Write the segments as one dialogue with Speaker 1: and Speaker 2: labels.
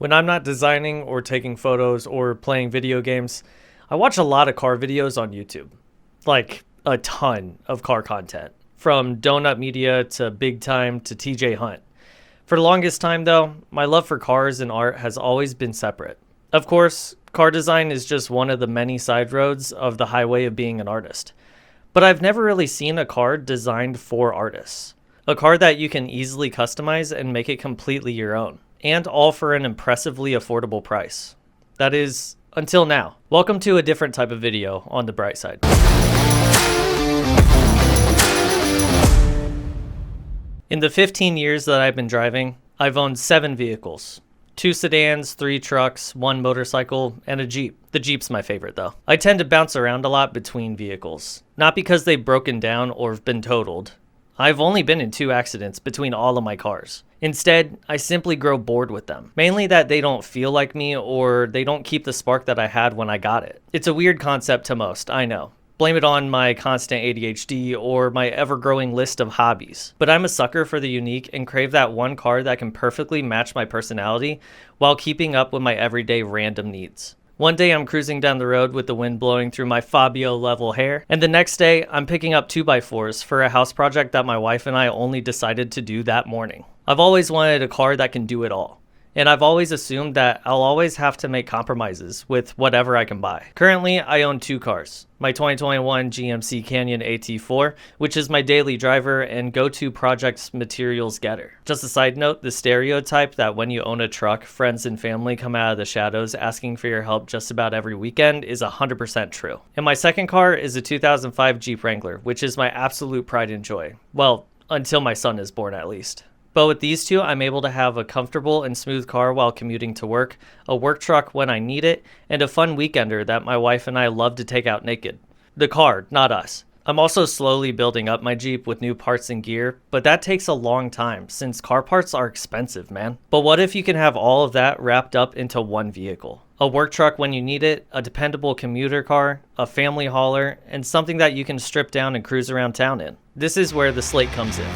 Speaker 1: When I'm not designing or taking photos or playing video games, I watch a lot of car videos on YouTube. Like a ton of car content, from Donut Media to Big Time to TJ Hunt. For the longest time though, my love for cars and art has always been separate. Of course, car design is just one of the many side roads of the highway of being an artist. But I've never really seen a car designed for artists. A car that you can easily customize and make it completely your own, and all for an impressively affordable price. That is, until now. Welcome to a different type of video on the bright side. In the 15 years that I've been driving, I've owned 7 vehicles. 2 sedans, 3 trucks, 1 motorcycle, and a Jeep. The Jeep's my favorite though. I tend to bounce around a lot between vehicles. Not because they've broken down or have been totaled. I've only been in 2 accidents between all of my cars. Instead, I simply grow bored with them. Mainly that they don't feel like me or they don't keep the spark that I had when I got it. It's a weird concept to most, I know. Blame it on my constant ADHD or my ever-growing list of hobbies. But I'm a sucker for the unique and crave that one car that can perfectly match my personality while keeping up with my everyday random needs. One day I'm cruising down the road with the wind blowing through my Fabio-level hair, and the next day I'm picking up 2x4s for a house project that my wife and I only decided to do that morning. I've always wanted a car that can do it all. And I've always assumed that I'll always have to make compromises with whatever I can buy. Currently, I own 2 cars. My 2021 GMC Canyon AT4, which is my daily driver and go-to project materials getter. Just a side note, the stereotype that when you own a truck, friends and family come out of the shadows asking for your help just about every weekend is 100% true. And my second car is a 2005 Jeep Wrangler, which is my absolute pride and joy. Well, until my son is born at least. But with these 2, I'm able to have a comfortable and smooth car while commuting to work, a work truck when I need it, and a fun weekender that my wife and I love to take out naked. The car, not us. I'm also slowly building up my Jeep with new parts and gear, but that takes a long time since car parts are expensive, man. But what if you can have all of that wrapped up into one vehicle? A work truck when you need it, a dependable commuter car, a family hauler, and something that you can strip down and cruise around town in. This is where the Slate comes in.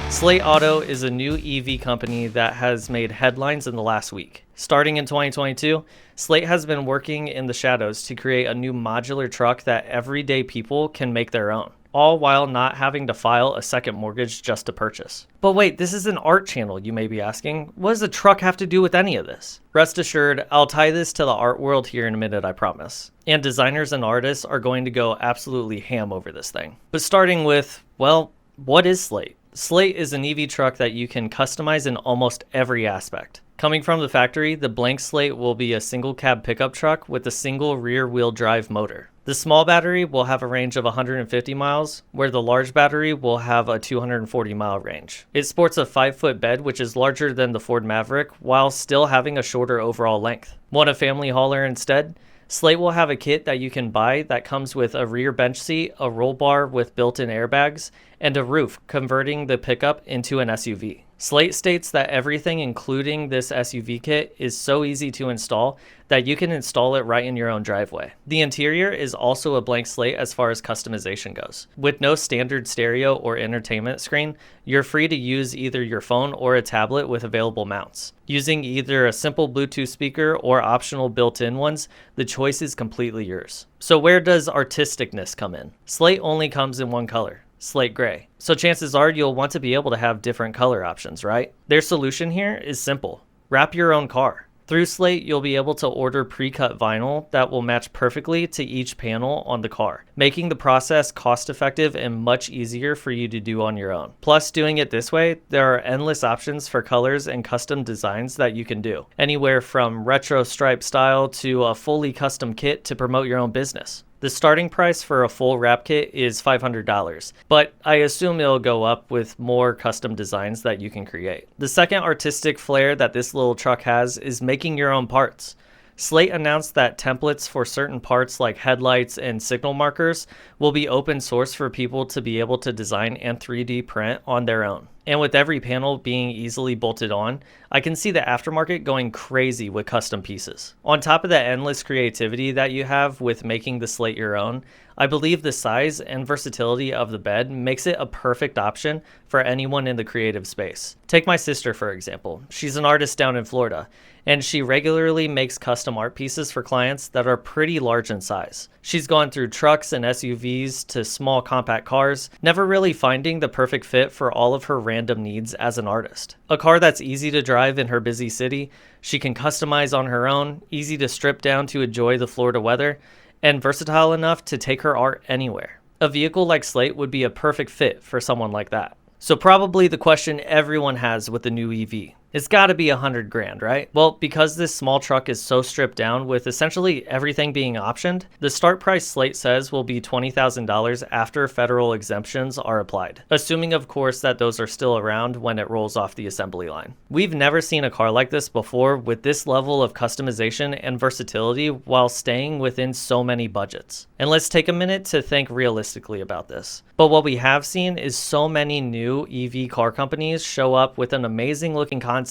Speaker 1: Slate Auto is a new EV company that has made headlines in the last week. Starting in 2022, Slate has been working in the shadows to create a new modular truck that everyday people can make their own, all while not having to file a second mortgage just to purchase. But wait, this is an art channel, you may be asking. What does a truck have to do with any of this? Rest assured, I'll tie this to the art world here in a minute, I promise. And designers and artists are going to go absolutely ham over this thing. But starting with, well, what is Slate? Slate is an EV truck that you can customize in almost every aspect. Coming from the factory, the blank Slate will be a single cab pickup truck with a single rear wheel drive motor. The small battery will have a range of 150 miles, where the large battery will have a 240 mile range. It sports a 5-foot bed, which is larger than the Ford Maverick, while still having a shorter overall length. Want a family hauler instead? Slate will have a kit that you can buy that comes with a rear bench seat, a roll bar with built-in airbags, and a roof, converting the pickup into an SUV. Slate states that everything including this SUV kit is so easy to install that you can install it right in your own driveway. The interior is also a blank slate as far as customization goes. With no standard stereo or entertainment screen, you're free to use either your phone or a tablet with available mounts. Using either a simple Bluetooth speaker or optional built-in ones, the choice is completely yours. So where does artisticness come in? Slate only comes in one color, slate gray. So chances are you'll want to be able to have different color options, right? Their solution here is simple. Wrap your own car. Through Slate, you'll be able to order pre-cut vinyl that will match perfectly to each panel on the car, making the process cost-effective and much easier for you to do on your own. Plus, doing it this way, there are endless options for colors and custom designs that you can do, anywhere from retro stripe style to a fully custom kit to promote your own business. The starting price for a full wrap kit is $500, but I assume it'll go up with more custom designs that you can create. The second artistic flair that this little truck has is making your own parts. Slate announced that templates for certain parts like headlights and signal markers will be open source for people to be able to design and 3D print on their own. And with every panel being easily bolted on, I can see the aftermarket going crazy with custom pieces. On top of the endless creativity that you have with making the Slate your own, I believe the size and versatility of the bed makes it a perfect option for anyone in the creative space. Take my sister, for example. She's an artist down in Florida, and she regularly makes custom art pieces for clients that are pretty large in size. She's gone through trucks and SUVs to small compact cars, never really finding the perfect fit for all of her random needs as an artist. A car that's easy to drive in her busy city, she can customize on her own, easy to strip down to enjoy the Florida weather, and versatile enough to take her art anywhere. A vehicle like Slate would be a perfect fit for someone like that. So probably the question everyone has with the new EV. It's got to be $100,000, right? Well, because this small truck is so stripped down with essentially everything being optioned, the start price Slate says will be $20,000 after federal exemptions are applied, assuming of course that those are still around when it rolls off the assembly line. We've never seen a car like this before with this level of customization and versatility while staying within so many budgets. And let's take a minute to think realistically about this. But what we have seen is so many new EV car companies show up with an amazing looking concept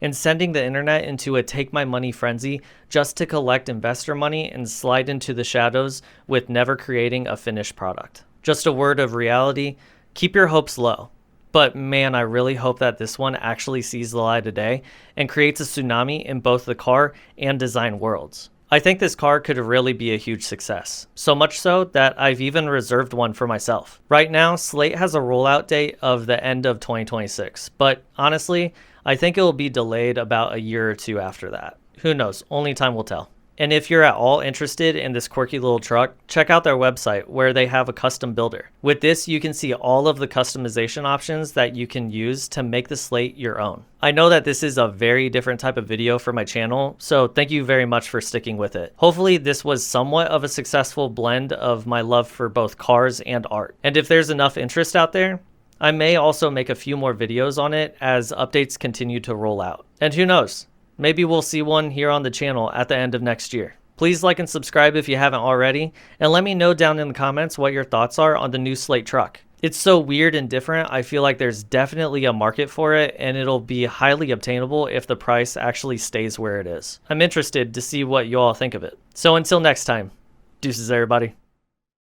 Speaker 1: and sending the internet into a take my money frenzy just to collect investor money and slide into the shadows with never creating a finished product. Just a word of reality, keep your hopes low. But man, I really hope that this one actually sees the light of day and creates a tsunami in both the car and design worlds. I think this car could really be a huge success, so much so that I've even reserved one for myself. Right now, Slate has a rollout date of the end of 2026, but honestly, I think it will be delayed about a year or two after that. Who knows? Only time will tell. And if you're at all interested in this quirky little truck, check out their website where they have a custom builder. With this, you can see all of the customization options that you can use to make the Slate your own. I know that this is a very different type of video for my channel, so thank you very much for sticking with it. Hopefully this was somewhat of a successful blend of my love for both cars and art. And if there's enough interest out there, I may also make a few more videos on it as updates continue to roll out. And who knows? Maybe we'll see one here on the channel at the end of next year. Please like and subscribe if you haven't already, and let me know down in the comments what your thoughts are on the new Slate truck. It's so weird and different, I feel like there's definitely a market for it, and it'll be highly obtainable if the price actually stays where it is. I'm interested to see what you all think of it. So until next time, deuces everybody.